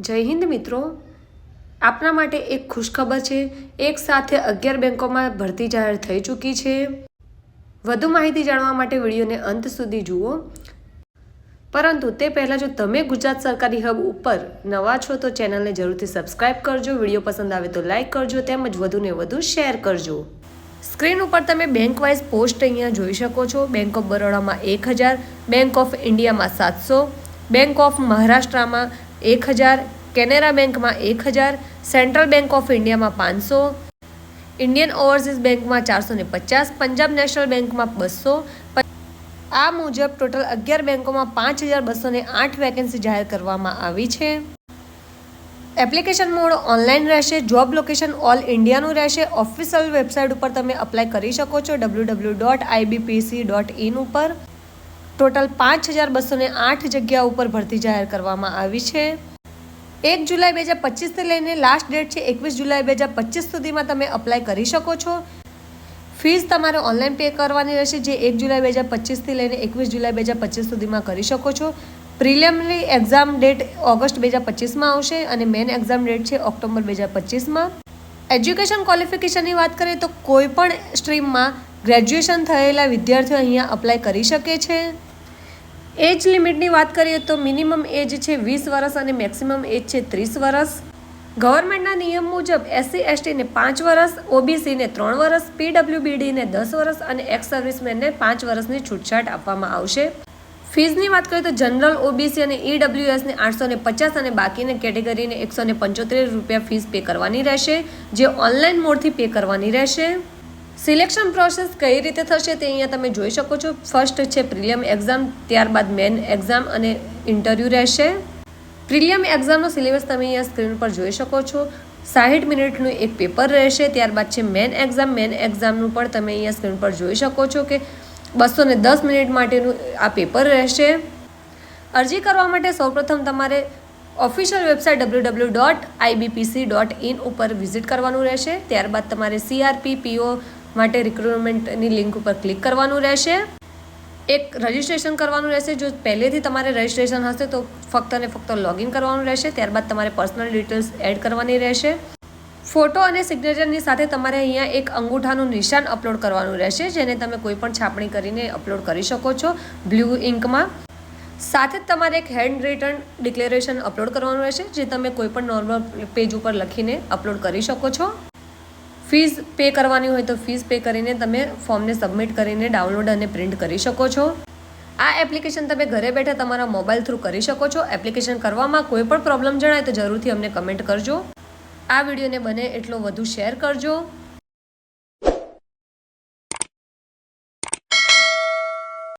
જય હિન્દ મિત્રો, આપના માટે એક ખુશખબર છે। એક સાથે 11 બેંકોમાં ભરતી જાહેર થઈ ચૂકી છે। વધુ માહિતી જાણવા માટે વિડીયોને અંત સુધી જુઓ। પરંતુ તે પહેલાં જો તમે ગુજરાત સરકારી હબ ઉપર નવા છો તો ચેનલને જરૂરથી સબસ્ક્રાઇબ કરજો। વિડીયો પસંદ આવે તો લાઇક કરજો તેમજ વધુને વધુ શેર કરજો। સ્ક્રીન ઉપર તમે બેંક વાઇઝ પોસ્ટ અહીંયા જોઈ શકો છો। બેંક ઓફ બરોડામાં 1000, બેંક ઓફ ઇન્ડિયામાં 700, બેંક ઓફ મહારાષ્ટ્રમાં 1000, કેનેરા બેંકમાં 1000, સેન્ટ્રલ બેંક ઓફ ઇન્ડિયામાં 500, ઇન્ડિયન ઓવરસીઝ બેંકમાં 450, પંજાબ નેશનલ બેંકમાં 200। આ મુજબ ટોટલ 11 બેંકોમાં 5208 વેકેન્સી જાહેર કરવામાં આવી છે। એપ્લિકેશન મોડ ઓનલાઈન રહેશે। જોબ લોકેશન ઓલ ઇન્ડિયાનું રહેશે। ઓફિશિયલ વેબસાઇટ ઉપર તમે અપ્લાય કરી શકો છો www.ibpc.in ઉપર। ટોટલ 5208 જગ્યા ઉપર ભરતી જાહેર કરવામાં આવી છે। 1 જુલાઈ 2025થી લઈને લાસ્ટ ડેટ છે 21 જુલાઈ 2025 સુધીમાં તમે અપ્લાય કરી શકો છો। ફીસ તમારે ઓનલાઈન પે કરવાની રહેશે, જે 1 જુલાઈ 2025થી લઈને 21 જુલાઈ 2025 સુધીમાં કરી શકો છો। પ્રિલિમિનરી એક્ઝામ ડેટ ઓગસ્ટ 2025માં આવશે અને મેઇન એક્ઝામ ડેટ છે ઓક્ટોબર 2025માં। એજ્યુકેશન ક્વોલિફિકેશનની વાત કરીએ તો કોઈ પણ સ્ટ્રીમમાં ગ્રેજ્યુએશન થયેલા વિદ્યાર્થીઓ અહીંયા અપ્લાય કરી શકે છે। એજ લિમિટની વાત કરીએ તો મિનિમમ એજ છે 20 વર્ષ અને મેક્સિમમ એજ છે 30 વર્ષ। ગવર્મેન્ટના નિયમ મુજબ SC STને 5 વર્ષ, OBCને 3 વર્ષ, PWBDને 10 વર્ષ અને એક્સ સર્વિસમેનને 5 વર્ષની છૂટછાટ આપવામાં આવશે। ફીઝની વાત કરીએ તો જનરલ, OBC અને EWSને 850 અને બાકીની કેટેગરીને 175 રૂપિયા ફીસ પે કરવાની રહેશે, જે ઓનલાઈન મોડથી પે કરવાની રહેશે। સિલેક્શન પ્રોસેસ કઈ રીતે થશે તે અહીંયા તમે જોઈ શકો છો। ફર્સ્ટ છે પ્રિલિયમ એક્ઝામ, ત્યારબાદ મેન એક્ઝામ અને ઇન્ટરવ્યૂ રહેશે। પ્રિલિયમ એક્ઝામનો સિલેબસ તમે અહીંયા સ્ક્રીન પર જોઈ શકો છો। 60 મિનિટનું એક પેપર રહેશે। ત્યારબાદ છે મેન એક્ઝામ। મેન એક્ઝામનું પણ તમે અહીંયા સ્ક્રીન પર જોઈ શકો છો કે 210 મિનિટ માટેનું આ પેપર રહેશે। અરજી કરવા માટે સૌપ્રથમ તમારે ઓફિશિયલ વેબસાઇટ www.ibpc.in ઉપર વિઝિટ કરવાનું રહેશે। ત્યારબાદ તમારે CRPPO માટે રિક્રુટમેન્ટની લિંક ઉપર ક્લિક કરવાનું રહેશે। એક રજિસ્ટ્રેશન કરવાનું રહેશે। જો પહેલેથી તમારે રજિસ્ટ્રેશન હશે તો ફક્ત અને ફક્ત લોગિન કરવાનું રહેશે। ત્યારબાદ તમારે પર્સનલ ડિટેલ્સ એડ કરવાની રહેશે। ફોટો અને સિગ્નેચરની સાથે તમારે અહીંયા એક અંગૂઠાનું નિશાન અપલોડ કરવાનું રહેશે, જેને તમે કોઈ પણ છાપણી કરીને અપલોડ કરી શકો છો બ્લુ ઇંકમાં। સાથે જ તમારે એક હેન્ડ રિટન ડિક્લેરેશન અપલોડ કરવાનું રહેશે, જે તમે કોઈ પણ નોર્મલ પેજ ઉપર લખીને અપલોડ કરી શકો છો। ફીસ પે કરવાની હોય તો ફીસ પે કરીને તમે ફોર્મને સબમિટ કરીને ડાઉનલોડ અને પ્રિન્ટ કરી શકો છો। આ એપ્લિકેશન તમે ઘરે બેઠા તમારા મોબાઈલ થ્રુ કરી શકો છો। એપ્લિકેશન કરવામાં કોઈ પણ પ્રોબ્લેમ જણાય તો જરૂરથી અમને કમેન્ટ કરજો। આ વિડીયોને બને એટલો વધુ શેર કરજો।